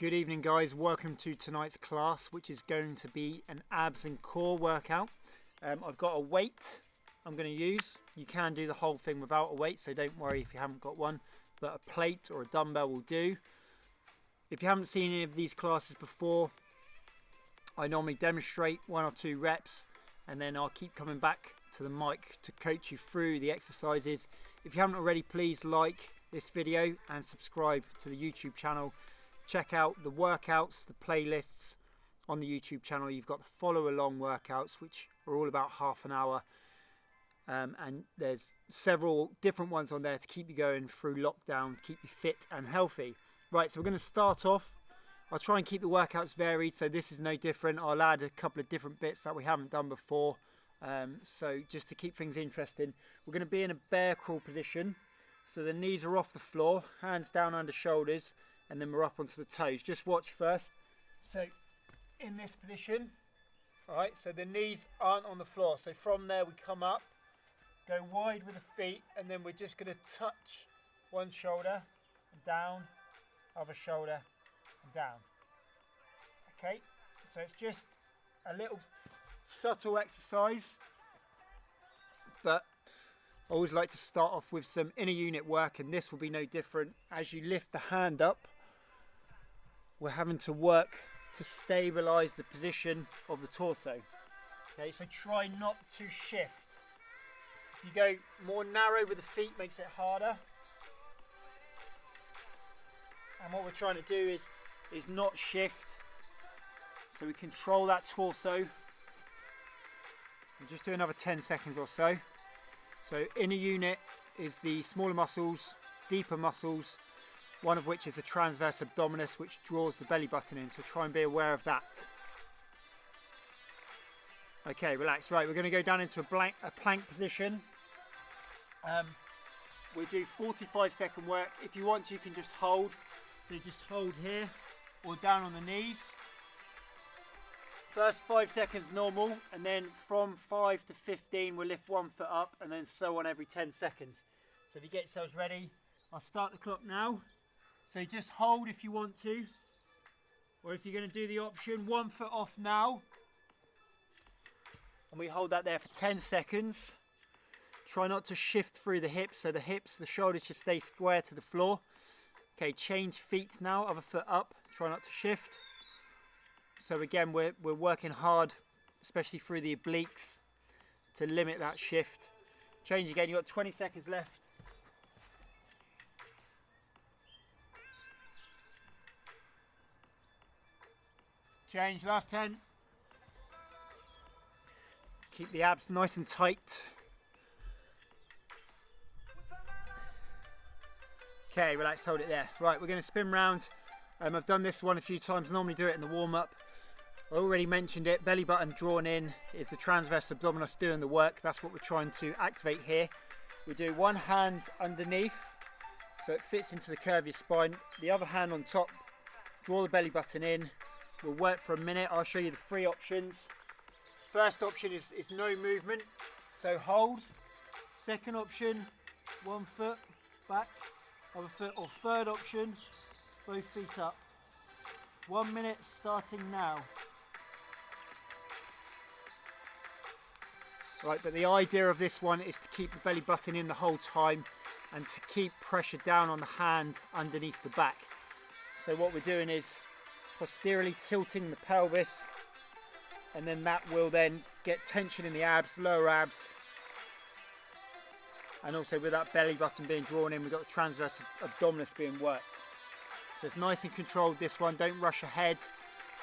Good evening guys, welcome to tonight's class, which is going to be an abs and core workout. I've got a weight I'm going to use. You can do the whole thing without a weight, so don't worry if you haven't got one, but a plate or a dumbbell will do. If you haven't seen any of these classes before, I normally demonstrate 1 or 2 reps and then I'll keep coming back to the mic to coach you through the exercises. If you haven't already, please like this video and subscribe to the YouTube channel. Check out the workouts, the playlists on the YouTube channel. You've got the follow along workouts, which are all about half an hour. And there's several different ones on there to keep you going through lockdown, to keep you fit and healthy. Right, so we're going to start off. I'll try and keep the workouts varied, so this is no different. I'll add a couple of different bits that we haven't done before. So just to keep things interesting, we're going to be in a bear crawl position. So the knees are off the floor, hands down under shoulders, and then we're up onto the toes. Just watch first. So in this position, all right, so the knees aren't on the floor. So from there we come up, go wide with the feet, and then we're just going to touch one shoulder and down, other shoulder and down. Okay, so it's just a little subtle exercise, but I always like to start off with some inner unit work, and this will be no different. As you lift the hand up, we're having to work to stabilize the position of the torso. Okay, so try not to shift. If you go more narrow with the feet, makes it harder. And what we're trying to do is not shift, so we control that torso. And just do another 10 seconds or so. So inner unit is the smaller muscles, deeper muscles, one of which is the transverse abdominis, which draws the belly button in, so try and be aware of that. Okay, relax. Right, we're going to go down into a plank position. We do 45-second work. If you want to, you can just hold. So just hold here or down on the knees. First 5 seconds normal, and then from 5 to 15 we'll lift 1 foot up, and then so on every 10 seconds. So if you get yourselves ready, I'll start the clock now. So just hold if you want to, or if you're going to do the option, 1 foot off now, and we hold that there for 10 seconds. Try not to shift through the hips, so the shoulders should stay square to the floor. Okay, change feet now, other foot up, try not to shift. So again, we're working hard, especially through the obliques, to limit that shift. Change again, you've got 20 seconds left. Change, last 10. Keep the abs nice and tight. Okay, relax, hold it there. Right, we're going to spin round. I've done this one a few times, normally do it in the warm-up. I already mentioned it, belly button drawn in is the transverse abdominis doing the work. That's what we're trying to activate here. We do one hand underneath, so it fits into the curve of your spine. The other hand on top, draw the belly button in. We'll work for a minute. I'll show you the 3 options. First option is no movement, so hold. Second option, 1 foot back, other foot, or third option, both feet up. 1 minute starting now. Right, but the idea of this one is to keep the belly button in the whole time and to keep pressure down on the hand underneath the back. So what we're doing is posteriorly tilting the pelvis, and then that will then get tension in the abs, lower abs, and also with that belly button being drawn in, we've got the transverse abdominis being worked. So it's nice and controlled, this one. Don't rush ahead,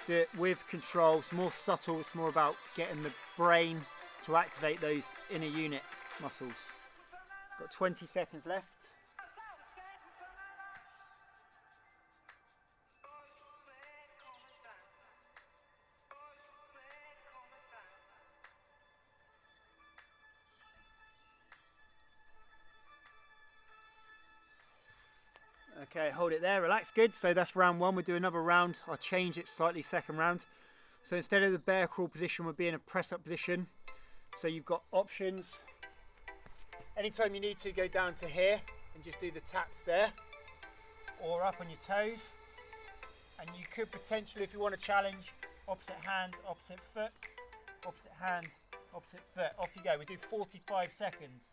do it with control. It's more subtle, it's more about getting the brain to activate those inner unit muscles. Got 20 seconds left. Okay, hold it there, relax, good. So that's round 1, we'll do another round. I'll change it slightly, second round. So instead of the bear crawl position, we'll be in a press up position. So you've got options. Anytime you need to, go down to here and just do the taps there, or up on your toes. And you could potentially, if you want to challenge, opposite hand, opposite foot, opposite hand, opposite foot. Off you go. We do 45 seconds.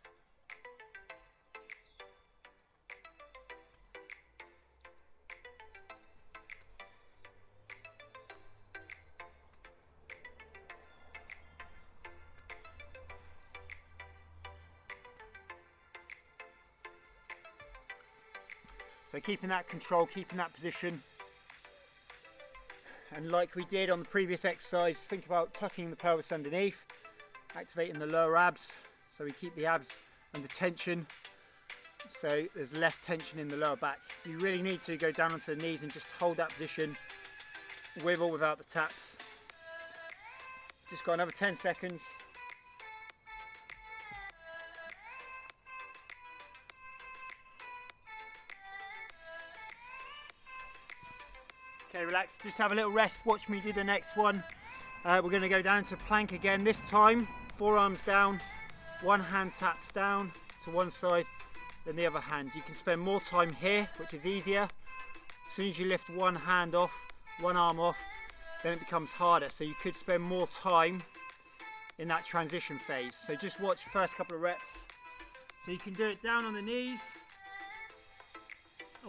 So keeping that control, keeping that position. And like we did on the previous exercise, think about tucking the pelvis underneath, activating the lower abs, so we keep the abs under tension, so there's less tension in the lower back. You really need to go down onto the knees and just hold that position with or without the taps. Just got another 10 seconds. Okay, relax, just have a little rest, watch me do the next one. We're going to go down to plank again, this time forearms down, one hand taps down to one side, then the other hand. You can spend more time here, which is easier. As soon as you lift one hand off, one arm off, then it becomes harder. So you could spend more time in that transition phase. So just watch the first couple of reps. So you can do it down on the knees,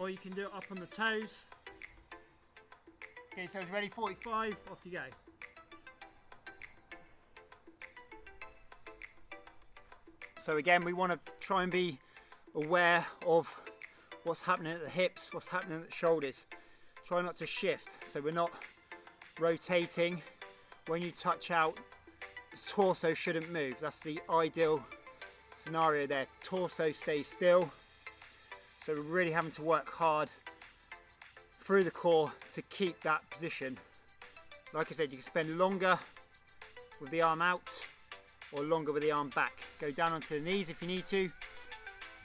or you can do it up on the toes. Okay, so it's ready, 45, off you go. So again, we want to try and be aware of what's happening at the hips, what's happening at the shoulders. Try not to shift, so we're not rotating. When you touch out, the torso shouldn't move. That's the ideal scenario there. Torso stays still. So we're really having to work hard through the core to keep that position. Like I said, you can spend longer with the arm out or longer with the arm back. Go down onto the knees if you need to.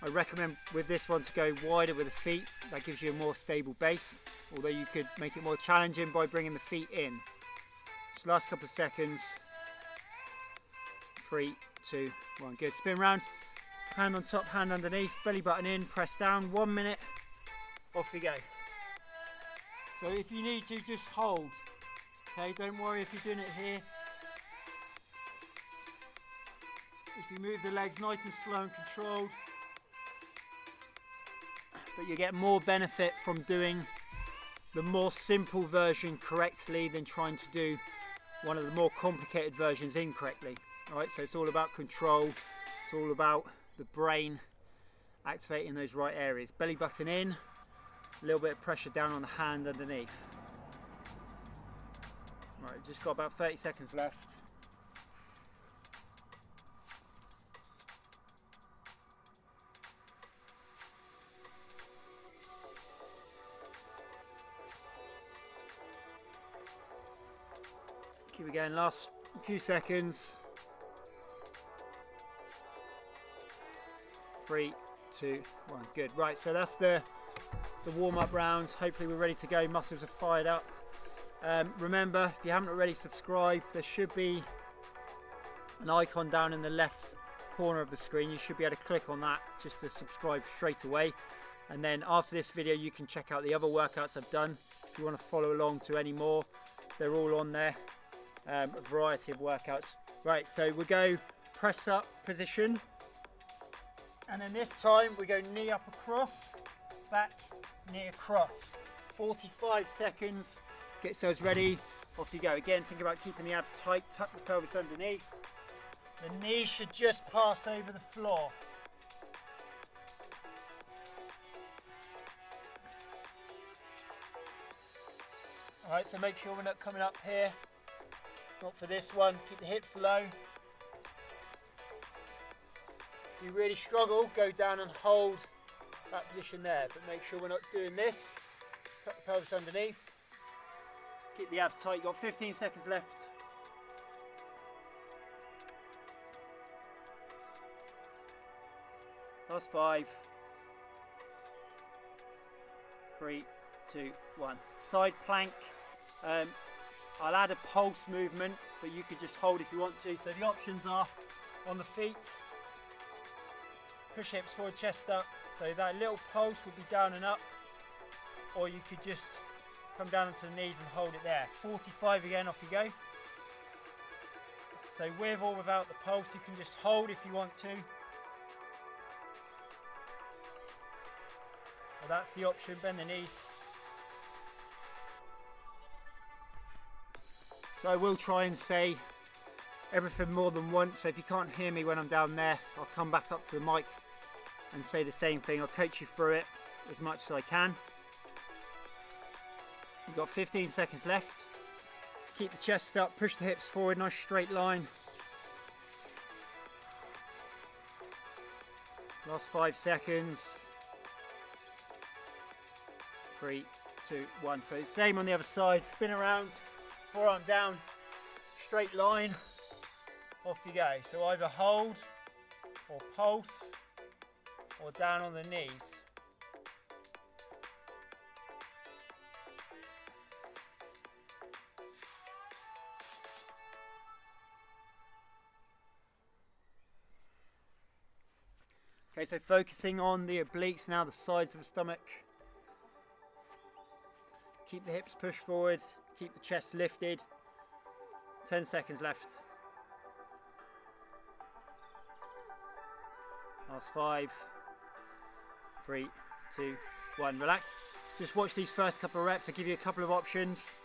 I recommend with this one to go wider with the feet. That gives you a more stable base, although you could make it more challenging by bringing the feet in. Just last couple of seconds. 3, 2, 1. Good. Spin round. Hand on top, hand underneath, belly button in, press down. 1 minute. Off you go. So if you need to, just hold. Okay, don't worry if you're doing it here. If you move the legs nice and slow and controlled, but you get more benefit from doing the more simple version correctly than trying to do one of the more complicated versions incorrectly. All right, so it's all about control. It's all about the brain activating those right areas. Belly button in, a little bit of pressure down on the hand underneath. Right, just got about 30 seconds left. Keep it going, last few seconds. 3, 2, 1, good. Right, so that's the warm-up round. Hopefully we're ready to go, muscles are fired up. Remember, if you haven't already subscribed, there should be an icon down in the left corner of the screen. You should be able to click on that just to subscribe straight away. And then after this video, you can check out the other workouts I've done. If you want to follow along to any more, they're all on there. A variety of workouts. Right, so we go press up position, and then this time we go knee up across, back, knee across. 45 seconds, get yourselves ready, off you go. Again, think about keeping the abs tight, tuck the pelvis underneath. The knee should just pass over the floor. Alright, so make sure we're not coming up here. Not for this one, keep the hips low. If you really struggle, go down and hold that position there, but make sure we're not doing this. Tuck the pelvis underneath. Keep the abs tight, you've got 15 seconds left. Last 5. 3, 2, 1. Side plank. I'll add a pulse movement, but you could just hold if you want to. So the options are on the feet, push hips forward, chest up. So that little pulse will be down and up, or you could just come down onto the knees and hold it there. 45 again, off you go. So with or without the pulse, you can just hold if you want to. Well, that's the option, bend the knees. So I will try and say everything more than once, so if you can't hear me when I'm down there, I'll come back up to the mic and say the same thing. I'll coach you through it as much as I can. You've got 15 seconds left. Keep the chest up, push the hips forward, nice straight line. Last 5 seconds. 3, 2, 1. So same on the other side, spin around, forearm down, straight line, off you go. So either hold or pulse or down on the knees. Okay, so focusing on the obliques now, the sides of the stomach. Keep the hips pushed forward, keep the chest lifted. 10 seconds left. Last 5, 3, 2, 1. Relax. Just watch these first couple of reps. I'll give you a couple of options.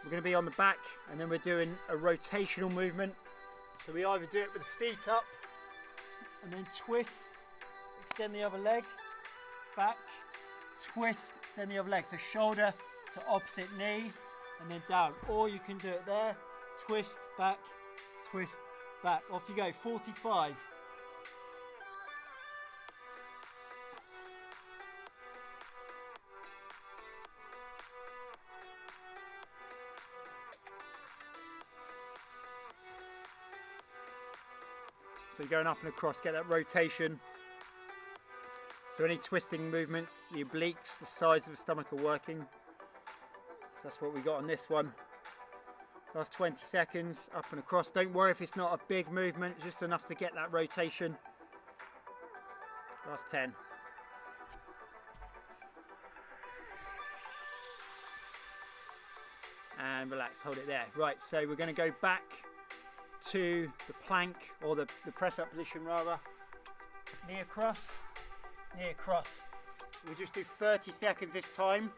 We're going to be on the back and then we're doing a rotational movement. So we either do it with the feet up and then twist, extend the other leg, back, twist, extend the other leg. So shoulder to opposite knee and then down. Or you can do it there, twist, back, off you go. 45. So you're going up and across, get that rotation. So any twisting movements, the obliques, the sides of the stomach are working. So that's what we got on this one. Last 20 seconds, up and across. Don't worry if it's not a big movement, it's just enough to get that rotation. Last 10. And relax, hold it there. Right, so we're going to go back to the plank, or the press up position rather. Knee across, knee across. We'll just do 30 seconds this time.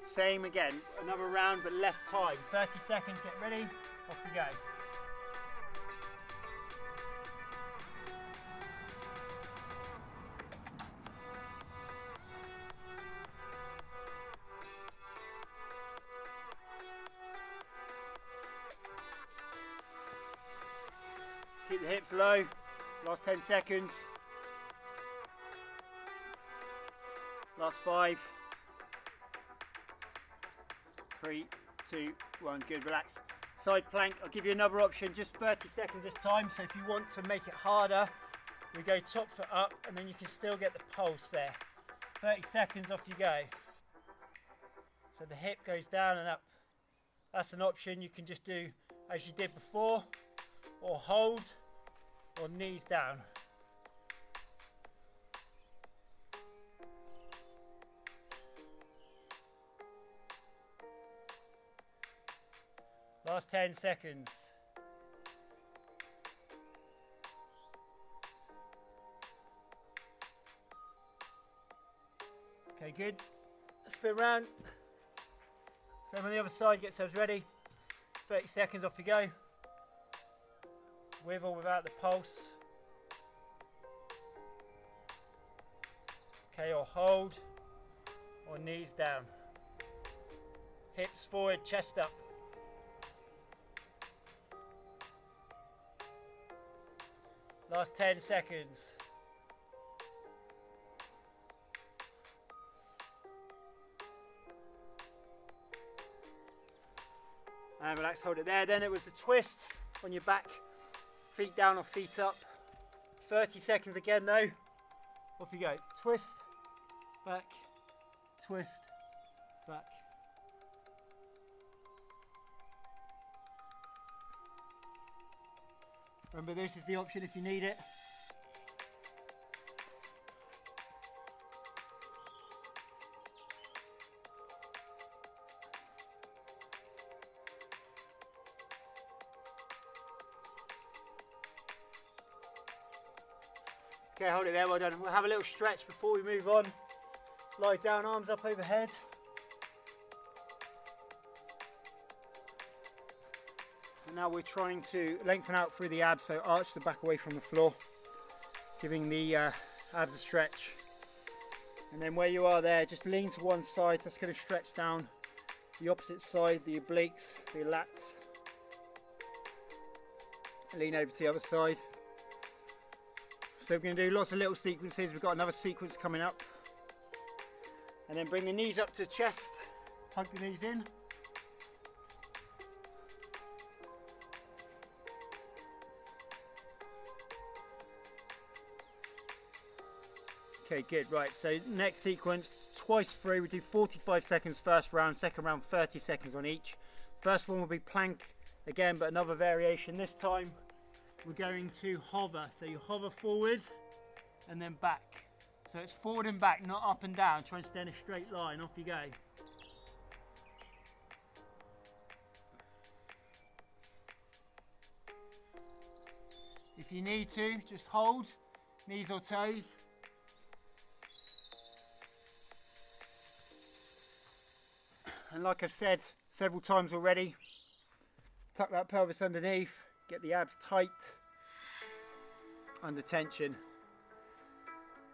Same again, another round but less time. 30 seconds, get ready, off we go. Keep the hips low, last 10 seconds. Last 5. 3, 2, 1, good, relax. Side plank, I'll give you another option, just 30 seconds this time. So if you want to make it harder, we go top foot up and then you can still get the pulse there. 30 seconds, off you go. So the hip goes down and up. That's an option. You can just do as you did before, or hold, or knees down. Last 10 seconds. Okay, good. Spin around. Same on the other side, get yourselves ready. 30 seconds, off you go. With or without the pulse. Okay, or hold, or knees down. Hips forward, chest up. Last 10 seconds. And relax, hold it there. Then it was a twist on your back. Feet down or feet up. 30 seconds again though. Off you go. Twist, back, twist, back. Remember, this is the option if you need it. Okay, hold it there, well done. We'll have a little stretch before we move on. Lie down, arms up overhead. And now we're trying to lengthen out through the abs, so arch the back away from the floor, giving the abs a stretch. And then where you are there, just lean to one side. That's going to stretch down the opposite side, the obliques, the lats. Lean over to the other side. So we're going to do lots of little sequences. We've got another sequence coming up. And then bring the knees up to chest, hug the knees in. Okay, good, right, so next sequence, twice through, we do 45 seconds first round, second round 30 seconds on each. First one will be plank again, but another variation. This time we're going to hover, so you hover forward and then back. So it's forward and back, not up and down. Try and stay in a straight line, off you go. If you need to, just hold, knees or toes. And like I've said several times already, tuck that pelvis underneath, get the abs tight, under tension.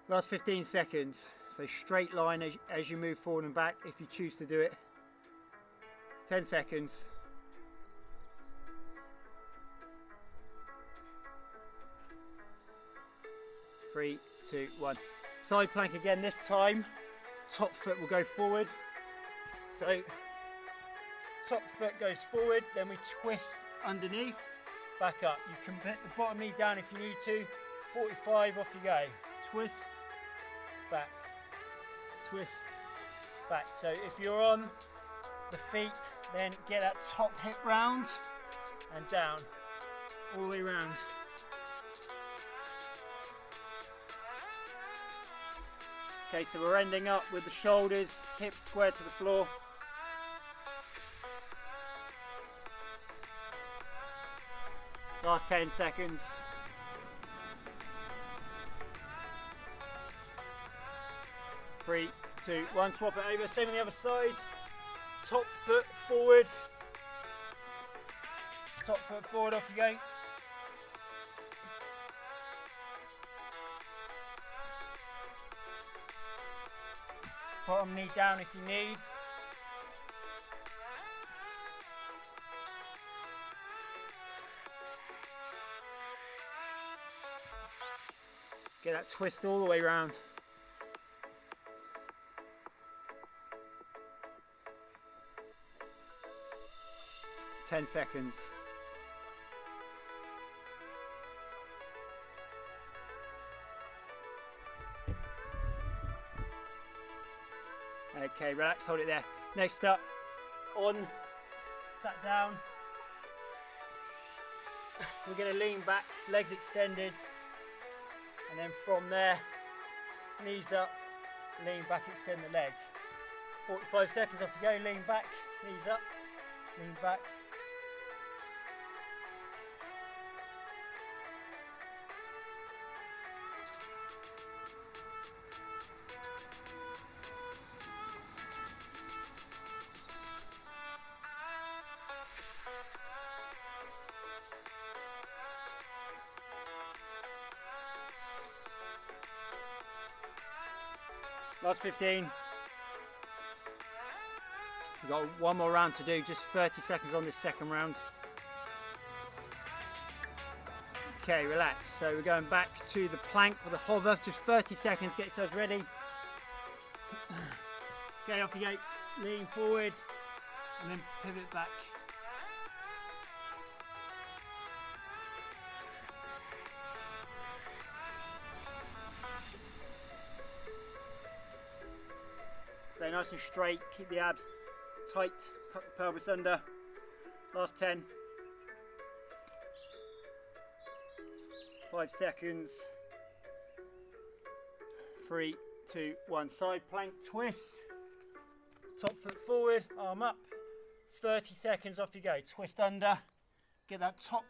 Last 15 seconds, so straight line as you move forward and back if you choose to do it. 10 seconds. Three, two, one. Side plank again this time. Top foot will go forward. So top foot goes forward, then we twist underneath, back up. You can put the bottom knee down if you need to. 45, off you go. Twist, back, twist, back. So if you're on the feet, then get that top hip round and down, all the way round. Okay, so we're ending up with the shoulders, hips square to the floor. Last 10 seconds. Three, two, one, swap it over. Same on the other side. Top foot forward. Top foot forward, off you go. Bottom knee down if you need. Get that twist all the way around. Ten seconds. Okay, relax, hold it there. Next up, on, sat down. We're going to lean back, legs extended. And then from there, knees up, lean back, extend the legs. 45 seconds off you go, lean back, knees up, lean back. Last 15. We've got one more round to do, just 30 seconds on this second round. Okay, relax. So we're going back to the plank with a hover, just 30 seconds, get yourselves ready. Okay, off you go, lean forward and then pivot back. Stay nice and straight, keep the abs tight, tuck the pelvis under. Last 10. 5 seconds. 3, 2, 1. Side plank twist. Top foot forward, arm up. 30 seconds, off you go. Twist under. Get that top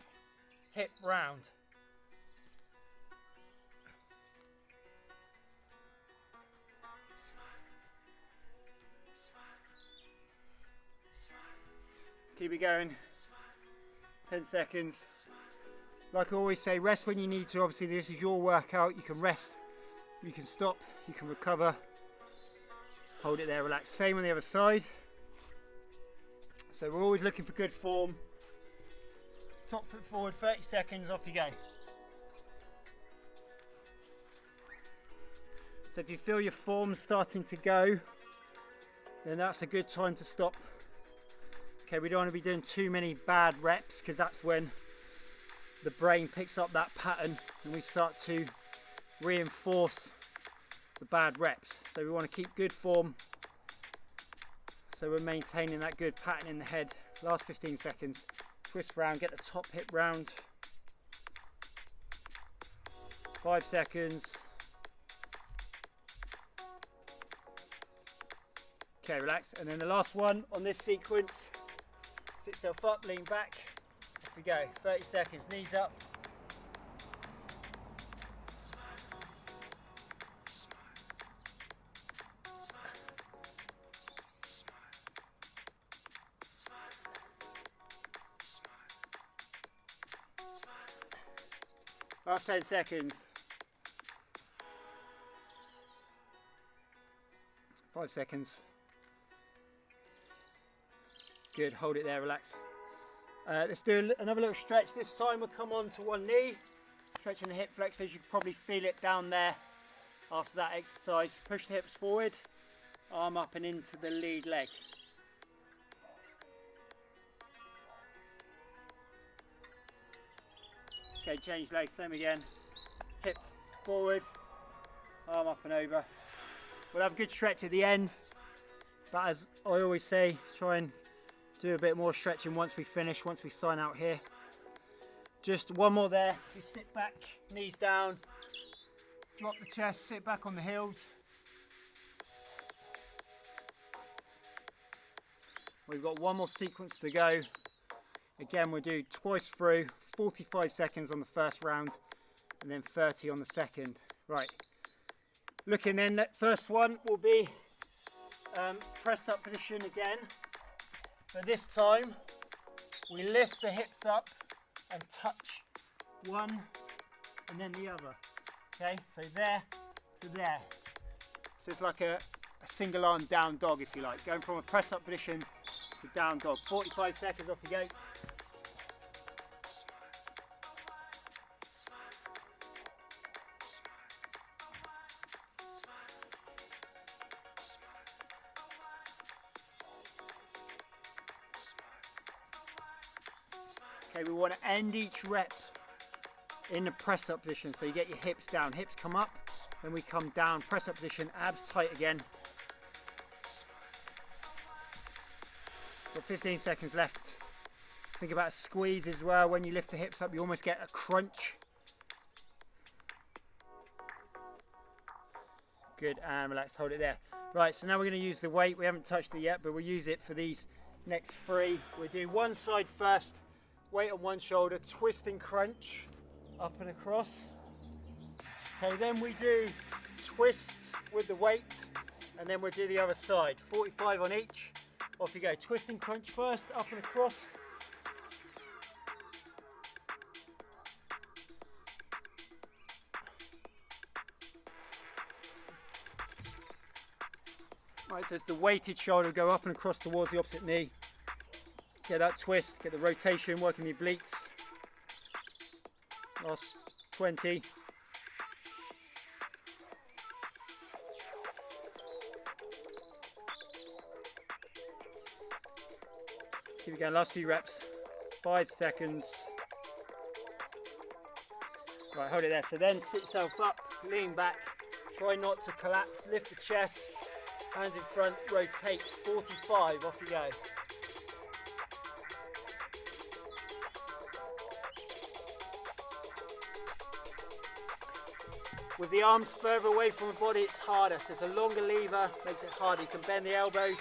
hip round. Keep it going. 10 seconds. Like I always say, rest when you need to. Obviously this is your workout. You can rest, you can stop, you can recover. Hold it there, relax. Same on the other side. So we're always looking for good form. Top foot forward, 30 seconds, off you go. So if you feel your form starting to go, then that's a good time to stop. Okay, we don't want to be doing too many bad reps because that's when the brain picks up that pattern and we start to reinforce the bad reps. So we want to keep good form so we're maintaining that good pattern in the head. Last 15 seconds. Twist round, get the top hip round. 5 seconds. Okay, relax. And then the last one on this sequence. Sit yourself up, lean back. Off we go. 30 seconds, knees up. Last 10 seconds. 5 seconds. Good, hold it there, relax. Let's do another little stretch. This time we'll come on to one knee. Stretching the hip flexors, you can probably feel it down there after that exercise. Push the hips forward, arm up and into the lead leg. Okay, change legs, same again. Hip forward, arm up and over. We'll have a good stretch at the end, but as I always say, try and do a bit more stretching once we finish, once we sign out here. Just one more there. You sit back, knees down, drop the chest, sit back on the heels. We've got one more sequence to go. Again, we'll do twice through, 45 seconds on the first round and then 30 on the second. Right, looking then, that first one will be press up position again. But this time, we lift the hips up and touch one and then the other. Okay, so there to there. So it's like a single arm down dog, if you like. Going from a press up position to down dog. 45 seconds, off you go. Okay, we want to end each rep in the press up position, so you get your hips down. Hips come up, then we come down, press up position, abs tight again. Got 15 seconds left. Think about a squeeze as well. When you lift the hips up, you almost get a crunch. Good, and relax, hold it there. Right, so now we're going to use the weight. We haven't touched it yet, but we'll use it for these next three. We'll do one side first. Weight on one shoulder, twist and crunch, up and across. Okay, then we do twist with the weight, and then we'll do the other side. 45 on each. Off you go. Twist and crunch first, up and across. Right, so it's the weighted shoulder, go up and across towards the opposite knee. Get that twist, get the rotation, working your obliques. Last 20. Keep it going, last few reps. 5 seconds. Right, hold it there. So then sit yourself up, lean back, try not to collapse, lift the chest, hands in front, rotate, 45, off you go. With the arms further away from the body, it's harder. So it's a longer lever, makes it harder. You can bend the elbows,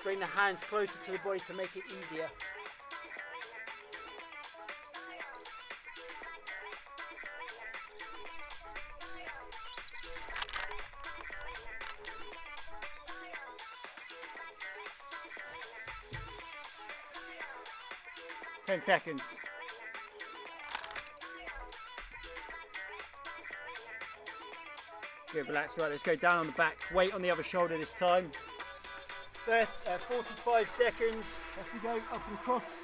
bring the hands closer to the body to make it easier. 10 seconds. Good, relax. Right, let's go down on the back. Weight on the other shoulder this time. 45 seconds. Off we go, up and across.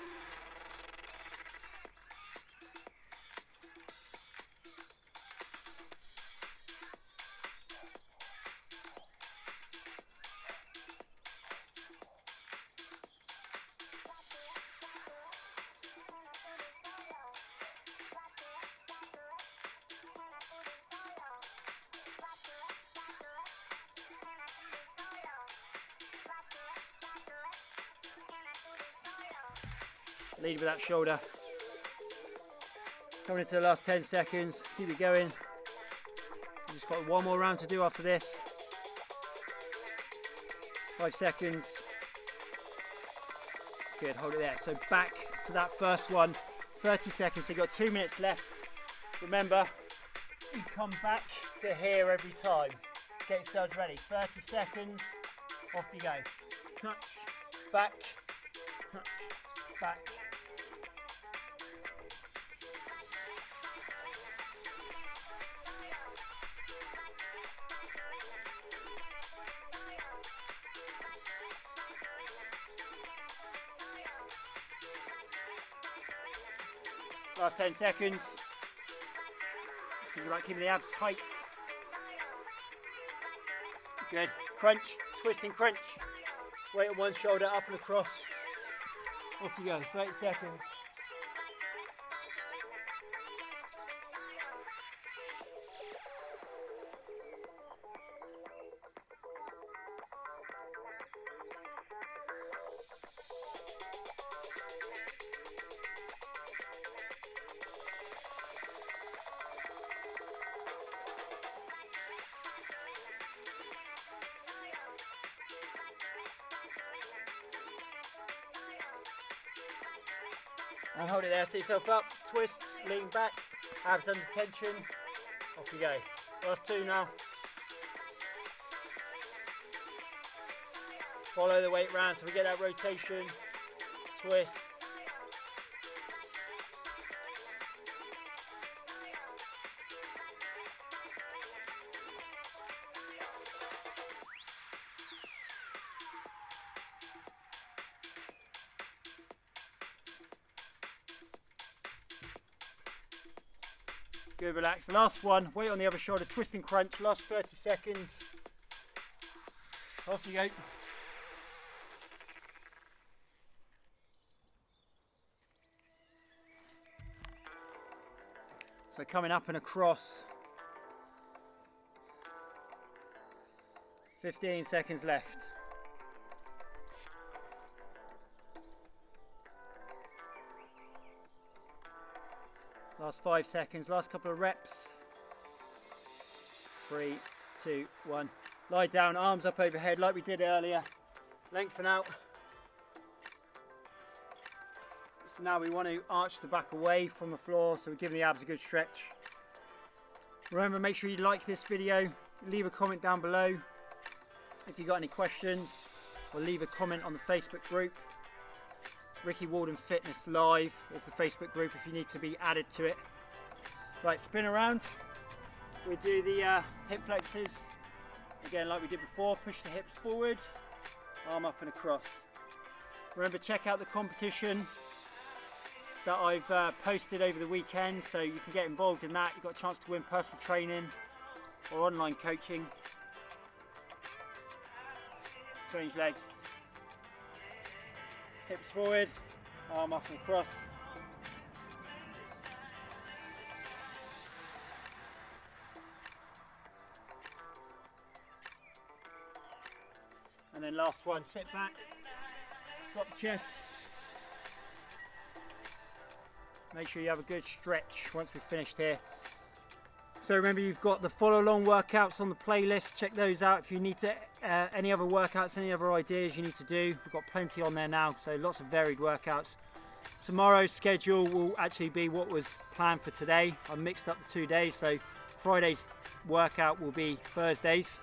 Lead with that shoulder. Coming into the last 10 seconds. Keep it going. We've just got one more round to do after this. 5 seconds. Good, hold it there. So back to that first one. 30 seconds, so you've got 2 minutes left. Remember, you come back to here every time. Get yourselves ready. 30 seconds, off you go. Touch, back, touch, back. Last 10 seconds. So you like keeping the abs tight. Good. Crunch, twist and crunch. Weight on one shoulder, up and across. Off you go, 30 seconds. And hold it there, sit yourself up, twists, lean back, abs under tension, off you go. Last 2 now. Follow the weight round so we get that rotation, twist. Good, relax. Last one, weight on the other shoulder, twist and crunch, last 30 seconds. Off you go. So coming up and across. 15 seconds left. Last 5 seconds, last couple of reps. 3, 2, 1. Lie down, arms up overhead like we did earlier. Lengthen out. So now we want to arch the back away from the floor, so we're giving the abs a good stretch. Remember, make sure you like this video, leave a comment down below if you've got any questions, or leave a comment on the Facebook group. Ricky Walden Fitness Live is the Facebook group if you need to be added to it. Right, spin around. We do the hip flexors. Again, like we did before, push the hips forward, arm up and across. Remember, check out the competition that I've posted over the weekend, so you can get involved in that. You've got a chance to win personal training or online coaching. Change legs. Hips forward, arm up and across. And then last one, sit back, drop the chest. Make sure you have a good stretch once we've finished here. So remember, you've got the follow along workouts on the playlist. Check those out if you need to, any other workouts, any other ideas you need to do. We've got plenty on there now, so lots of varied workouts. Tomorrow's schedule will actually be what was planned for today. I mixed up the 2 days, so Friday's workout will be Thursdays.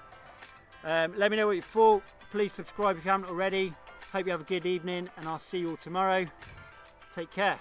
Let me know what you thought. Please subscribe if you haven't already. Hope you have a good evening, and I'll see you all tomorrow. Take care.